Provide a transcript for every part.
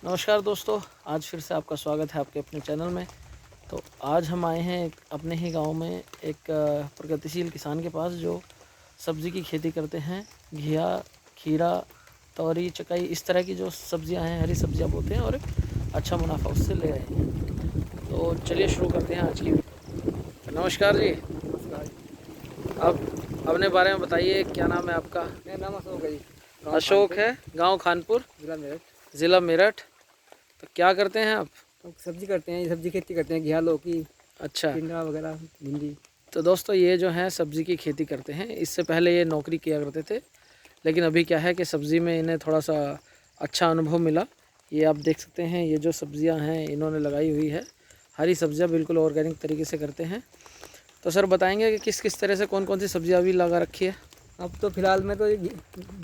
नमस्कार दोस्तों, आज फिर से आपका स्वागत है आपके अपने चैनल में। तो आज हम आए हैं अपने ही गांव में एक प्रगतिशील किसान के पास जो सब्ज़ी की खेती करते हैं। घिया, खीरा, तोरी, चकाई, इस तरह की जो सब्जियां हैं, हरी सब्जियां बोते हैं और अच्छा मुनाफा उससे ले रहे हैं। तो चलिए शुरू करते हैं आज की वीडियो। नमस्कार जी। अब अपने बारे में बताइए, क्या नाम है आपका? मेरा नाम अशोक है जी। अशोक है, गाँव खानपुर, जिला मेरठ। ज़िला मेरठ। तो क्या करते हैं आप? तो सब्जी करते हैं, ये सब्जी खेती करते हैं, घिया, लौकी, अच्छा। टिंडा वगैरह, भिंडी। तो दोस्तों ये जो है सब्ज़ी की खेती करते हैं। इससे पहले ये नौकरी किया करते थे, लेकिन अभी क्या है कि सब्ज़ी में इन्हें थोड़ा सा अच्छा अनुभव मिला। ये आप देख सकते हैं, ये जो सब्ज़ियां हैं इन्होंने लगाई हुई है, हरी सब्ज़ियां बिल्कुल ऑर्गेनिक तरीके से करते हैं। तो सर बताएंगे कि किस किस तरह से कौन कौन सी सब्जियां अभी लगा रखी है? अब तो फिलहाल में तो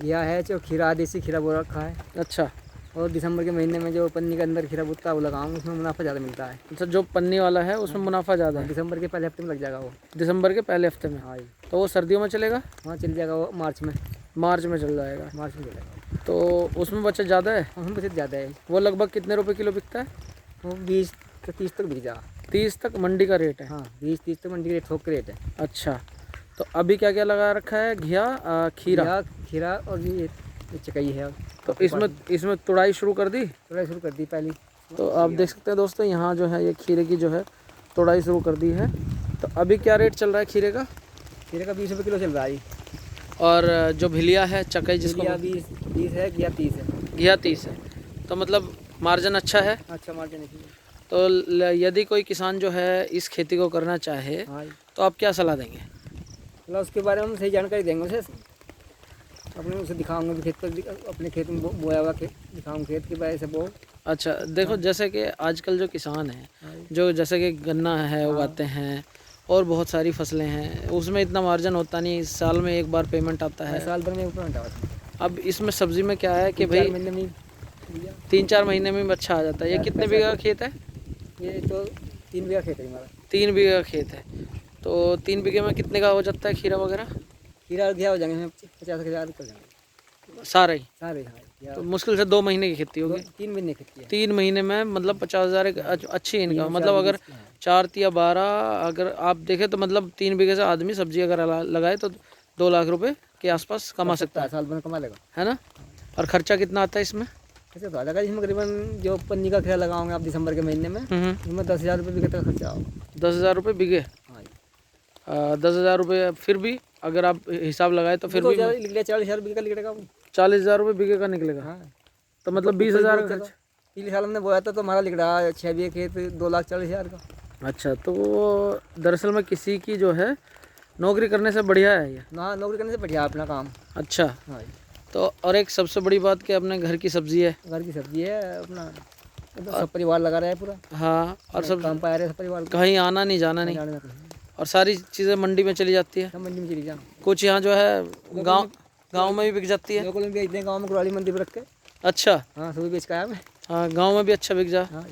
घिया है, जो खीरा, देसी खीरा बो रखा है। अच्छा। और दिसंबर के महीने में जो पन्नी के अंदर खीरा बुत्ता वो लगाऊंगा, उसमें मुनाफा ज़्यादा मिलता है। अच्छा, जो पन्नी वाला है उसमें मुनाफा ज़्यादा है। दिसंबर के पहले हफ्ते में लग जाएगा वो। दिसंबर के पहले हफ्ते में? हाँ जी। तो वो सर्दियों में चलेगा? हाँ चल जाएगा वो मार्च में। मार्च में चल जाएगा। मार्च में चलेगा। तो उसमें बचत ज़्यादा है? उसमें बचत ज़्यादा है। वो लगभग कितने रुपये किलो बिकता है? वो 20 से 30 तक बिक जाएगा। 30 तक मंडी का रेट है? हाँ 20-30 तक मंडी के थोक के रेट है। अच्छा, तो अभी क्या क्या लगा रखा है? घिया, खीरा, खीरा और ये चकाई है। तो इसमें तुड़ाई शुरू कर दी? तुड़ाई शुरू कर दी पहली। तो आप देख सकते हैं दोस्तों, यहाँ जो है ये खीरे की जो है तुड़ाई शुरू कर दी है। तो अभी क्या रेट चल रहा है खीरे का? खीरे का 20 रुपये किलो चल रहा है। और जो भिलिया है, चकाई जिसको 20 है, घिया 30 है। घिया 30 है। तो मतलब मार्जिन अच्छा है। अच्छा मार्जिन है। तो यदि कोई किसान जो है इस खेती को करना चाहे, हाँ तो आप क्या सलाह देंगे? मतलब उसके बारे में हम सही जानकारी देंगे उसे। अपने उसे दिखाऊंगे भी खेत पर, अपने खेत में बोया हुआ खेत दिखाऊंगा, खेत की वजह से बो। अच्छा देखो, जैसे कि आजकल जो किसान हैं, जो जैसे कि गन्ना है उगाते हैं और बहुत सारी फसलें हैं, उसमें इतना मार्जिन होता नहीं, साल में एक बार पेमेंट आता है। साल भर में ऊपर आता है। अब इसमें सब्जी में क्या है कि भाई 3-4 महीने में अच्छा आ जाता है। ये कितने बीघा का खेत है? ये तो 3 बीघा खेत है हमारा। 3 बीघा का खेत है। तो 3 बीघे में कितने का हो जाता है खीरा वगैरह? खीरा और घिया हो जाएंगे 50,000 कर जाएंगे सारे ही? सारे। हाँ तो मुश्किल से 2 महीने की खेती होगी। 3 महीने खेती है। 3 महीने में मतलब 50,000 एक अच्छी इनकम। मतलब अगर 4 या 12 अगर आप देखें तो मतलब 3 बीघे से आदमी सब्जी अगर लगाए तो 2 लाख रुपए के आसपास कमा सकता है। साल भर कमा लेगा, है ना? और खर्चा कितना आता है इसमें? ऐसे तो आ जाएगा। इसमें करीबन जो पन्नी का खीरा लगाओगे आप दिसंबर के महीने में, इसमें 10,000 रुपये बीघे तक खर्चा होगा। 10,000 रुपये बीघे? हाँ 10,000 रुपये फिर भी अगर आप हिसाब लगाए तो फिर भी 40,000 बीघे का निकलेगा। 40,000 रुपये बीघे का निकलेगा। हाँ तो मतलब 20,000 का खर्च। पिछले साल हमने बोया था तो हमारा लिख रहा है 6 बीघे खेत 2,40,000 का। अच्छा, तो दरअसल में किसी की जो है नौकरी करने से बढ़िया है ये। हाँ नौकरी करने से बढ़िया अपना काम। अच्छा। हाँ तो और एक सबसे बड़ी बात कि अपने घर की सब्जी है। घर की सब्जी है अपना, तो सब परिवार लगा रहा है पूरा। हाँ, और सब काम पाया रहे सब परिवार कहीं आना नहीं जाना नहीं, और सारी चीज़ें मंडी में चली जाती है। सब मंडी में चली जाओ। कुछ यहाँ जो है गांव में भी बिक जाती है। लोकल में बेचते हैं, गाँव में कुराली मंडी पर रख के। अच्छा। हाँ सुबह बेच के आया मैं। हाँ, गांव में भी अच्छा बिक जा। हाँ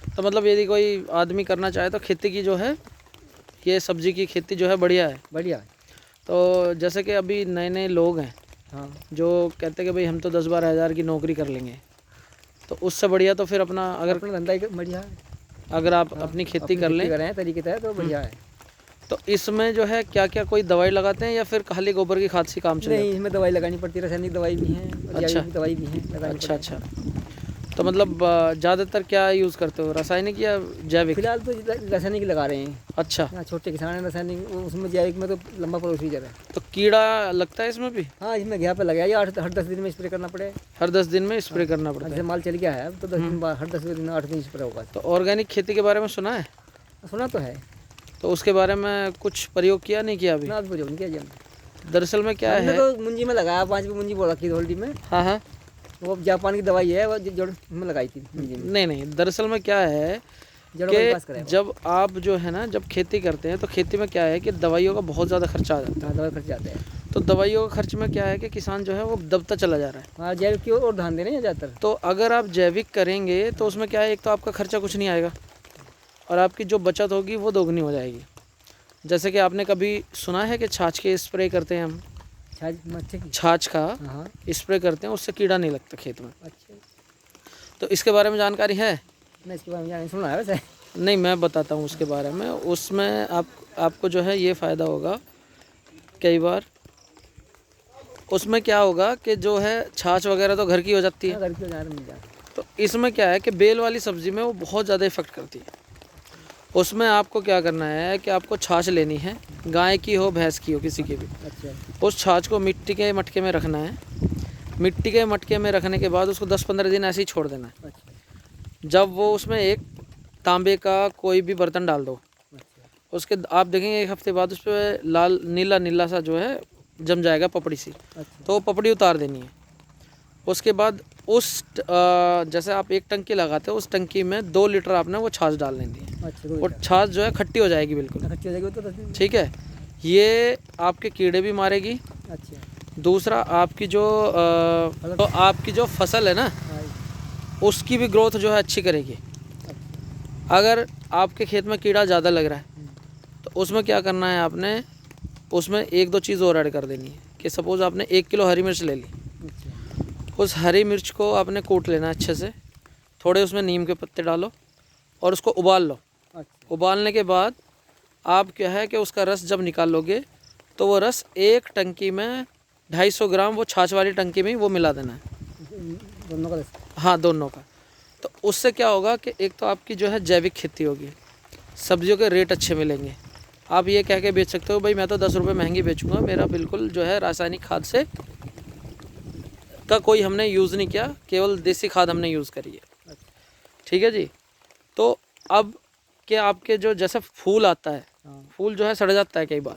तो मतलब यदि कोई आदमी करना चाहे तो खेती की जो है, ये सब्जी की खेती जो है बढ़िया है। बढ़िया। तो जैसे कि अभी नए नए लोग हैं, हाँ जो कहते हैं कि भाई हम तो 10-12 हज़ार की नौकरी कर लेंगे, तो उससे बढ़िया तो फिर अपना अगर अपना धंधा ही बढ़िया है। अगर आप अपनी खेती कर लें करें तरीके से तो बढ़िया है। तो इसमें जो है क्या क्या कोई दवाई लगाते हैं या फिर खाली गोबर की खाद से काम चलेगा? नहीं, इसमें दवाई लगानी पड़ती है, रासायनिक दवाई भी है। अच्छा। दवाई भी है। अच्छा अच्छा। तो मतलब ज़्यादातर क्या यूज़ करते हो, रासायनिक या जैविक? फिलहाल तो रासायनिक लगा रहे हैं। अच्छा। हाँ छोटे किसान हैं, रासायनिक उसमें जैविक में तो लंबा प्रोसीजर है। तो कीड़ा लगता है इसमें भी? हाँ इसमें घिया पे लगा, हर 10 दिन में स्प्रे करना पड़े। हर 10 दिन में स्प्रे करना पड़ता जैसे है? माल चल गया है अब तो 10 दिन बाद, हर 10 दिन 8 दिन स्प्रे होगा। तो ऑर्गेनिक खेती के बारे में सुना है? सुना तो है। तो उसके बारे में कुछ प्रयोग किया नहीं किया अभी? ना प्रयोग नहीं किया जी। दरअसल में क्या है, तो मुंजी में लगाया, 5 मुंजी बोला की होल्डी में। हाँ हाँ, वो जापान की दवाई है, वो जड़ में लगाई थी मुंजी में। नहीं दरअसल में क्या है कि जब आप जो है ना, जब खेती करते हैं तो खेती में क्या है कि दवाइयों का बहुत ज़्यादा खर्चा आ जाता है। दवाई खर्च जाते हैं। तो दवाइयों का खर्च में क्या है कि किसान जो है वो दबता चला जा रहा है। हाँ जैविक की ओर ध्यान देने ज़्यादातर। तो अगर आप जैविक करेंगे तो उसमें क्या है, एक तो आपका खर्चा कुछ नहीं आएगा और आपकी जो बचत होगी वो दोगुनी हो जाएगी। जैसे कि आपने कभी सुना है कि छाछ के स्प्रे करते हैं हम? छाछ का हाँ स्प्रे करते हैं, उससे कीड़ा नहीं लगता खेत में। अच्छा। तो इसके बारे में जानकारी है? नहीं, इसके बारे में नहीं सुना है वैसे। नहीं, मैं बताता हूँ उसके बारे में। उसमें आपको जो है ये फ़ायदा होगा, कई बार उसमें क्या होगा कि जो है छाछ वगैरह तो घर की हो जाती है। घर की ज़्यादा मिल जाए। तो इसमें क्या है कि बेल वाली सब्ज़ी में वो बहुत ज़्यादा इफ़ेक्ट करती है। उसमें आपको क्या करना है कि आपको छाछ लेनी है, गाय की हो भैंस की हो किसी की भी। अच्छा। उस छाछ को मिट्टी के मटके में रखना है। मिट्टी के मटके में रखने के बाद उसको 10-15 दिन ऐसे ही छोड़ देना है। अच्छा। जब वो उसमें एक तांबे का कोई भी बर्तन डाल दो, अच्छा। उसके आप देखेंगे 1 हफ्ते बाद उस पर लाल नीला नीला सा जो है जम जाएगा, पपड़ी सी। अच्छा। तो वो पपड़ी उतार देनी है। उसके बाद जैसे आप एक टंकी लगाते हो, उस टंकी में 2 लीटर आपने वो छाछ डाल लेनी है। अच्छा। वो छाछ जो है खट्टी हो जाएगी बिल्कुल। खर्चे हो जाएगी तो 10 दिन। ठीक है, ये आपके कीड़े भी मारेगी। अच्छा। दूसरा आपकी तो आपकी जो फसल है ना, उसकी भी ग्रोथ जो है अच्छी करेगी। अगर आपके खेत में कीड़ा ज़्यादा लग रहा है तो उसमें क्या करना है आपने, उसमें 1-2 चीज़ और ऐड कर देनी है कि सपोज़ आपने 1 किलो हरी मिर्च ले ली। उस हरी मिर्च को आपने कूट लेना अच्छे से, थोड़े उसमें नीम के पत्ते डालो और उसको उबाल लो। उबालने के बाद आप क्या है कि उसका रस जब निकालोगे तो वो रस एक टंकी में 250 ग्राम वो छाछ वाली टंकी में ही वो मिला देना है। दोनों का? हाँ, दोनों का। तो उससे क्या होगा कि एक तो आपकी जो है जैविक खेती होगी, सब्जियों के रेट अच्छे मिलेंगे। आप ये कह के बेच सकते हो भाई मैं तो 10 रुपये महंगी बेचूंगा, मेरा बिल्कुल जो है रासायनिक खाद से का कोई हमने यूज़ नहीं किया, केवल देसी खाद हमने यूज़ करी है। ठीक है जी। तो अब क्या आपके जो जैसे फूल आता है, फूल जो है सड़ जाता है कई बार,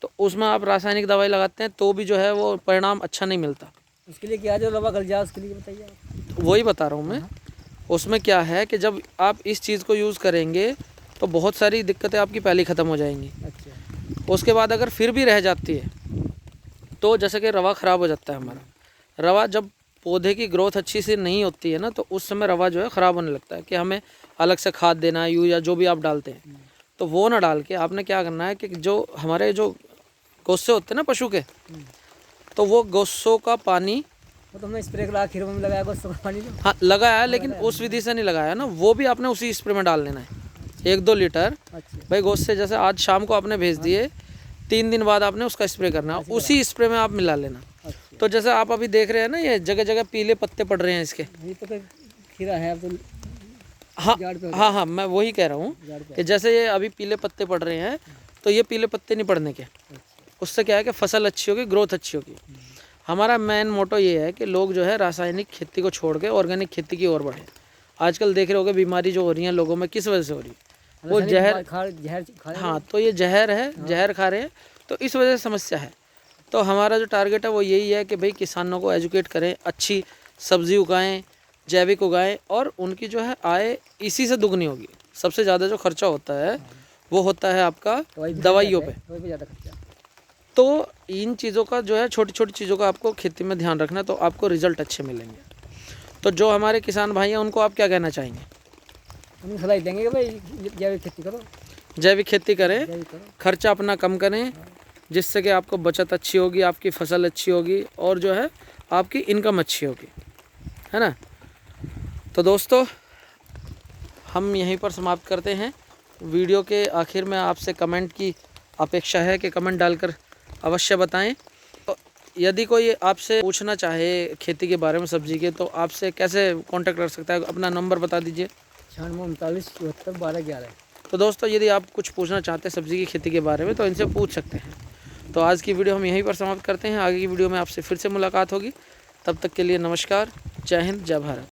तो उसमें आप रासायनिक दवाई लगाते हैं तो भी जो है वो परिणाम अच्छा नहीं मिलता। उसके लिए क्या जो रवा गल जाए उसके लिए बताइए आप। वही बता रहा हूँ मैं। उसमें क्या है कि जब आप इस चीज़ को यूज़ करेंगे तो बहुत सारी दिक्कतें आपकी पहले ख़त्म हो जाएंगी। अच्छा। उसके बाद अगर फिर भी रह जाती है तो जैसे कि रवा ख़राब हो जाता है हमारा। रवा जब पौधे की ग्रोथ अच्छी से नहीं होती है ना, तो उस समय रवा जो है ख़राब होने लगता है कि हमें अलग से खाद देना है, यूरिया जो भी आप डालते हैं, तो वो ना डाल के आपने क्या करना है कि जो हमारे जो गोस्से होते हैं ना पशु के, तो वो गोस्सों का पानी, वो तो हमने स्प्रे करा खीरों में लगाया गोस्सों का पानी। हाँ लगाया है, लेकिन उस विधि से नहीं लगाया ना, वो भी आपने उसी स्प्रे में डाल लेना है 1-2 लीटर। भाई गोस्से जैसे आज शाम को आपने भेज दिए, 3 दिन बाद आपने उसका स्प्रे करना है, उसी स्प्रे में आप मिला लेना। तो जैसे आप अभी देख रहे हैं ना, ये जगह जगह पीले पत्ते पड़ रहे हैं इसके। ये तो खीरा है अब तो। हाँ हाँ हाँ, मैं वही कह रहा हूँ कि जैसे ये अभी पीले पत्ते पड़ रहे हैं, तो ये पीले पत्ते नहीं पड़ने के। उससे क्या है कि फसल अच्छी होगी, ग्रोथ अच्छी होगी। हमारा मेन मोटो ये है कि लोग जो है रासायनिक खेती को छोड़ के ऑर्गेनिक खेती की ओर बढ़े। आजकल देख रहे होगे बीमारी जो हो रही है लोगों में, किस वजह से हो रही है? वो जहर। हाँ, तो ये जहर है, जहर खा रहे हैं, तो इस वजह से समस्या है। तो हमारा जो टारगेट है वो यही है कि भाई किसानों को एजुकेट करें, अच्छी सब्जी उगाएं, जैविक उगाएं, और उनकी जो है आय इसी से दुगनी होगी। सबसे ज़्यादा जो खर्चा होता है वो होता है आपका दवाइयों पे। तो इन चीज़ों का जो है, छोटी छोटी चीज़ों का आपको खेती में ध्यान रखना, तो आपको रिजल्ट अच्छे मिलेंगे। तो जो हमारे किसान भाई हैं उनको आप क्या कहना चाहेंगे? हम सलाह देंगे कि भाई जैविक खेती करो, जैविक खेती करें, खर्चा अपना कम करें, जिससे कि आपको बचत अच्छी होगी, आपकी फसल अच्छी होगी, और जो है आपकी इनकम अच्छी होगी, है ना। तो दोस्तों हम यहीं पर समाप्त करते हैं। वीडियो के आखिर में आपसे कमेंट की अपेक्षा है कि कमेंट डालकर अवश्य बताएं। तो यदि कोई आपसे पूछना चाहे खेती के बारे में, सब्जी के, तो आपसे कैसे कांटेक्ट कर सकता है? अपना नंबर बता दीजिए। 96 39 74 12 11। तो दोस्तों यदि आप कुछ पूछना चाहते हैं सब्जी की खेती के बारे में तो इनसे पूछ सकते हैं। तो आज की वीडियो हम यहीं पर समाप्त करते हैं। आगे की वीडियो में आपसे फिर से मुलाकात होगी। तब तक के लिए नमस्कार, जय हिंद, जय भारत।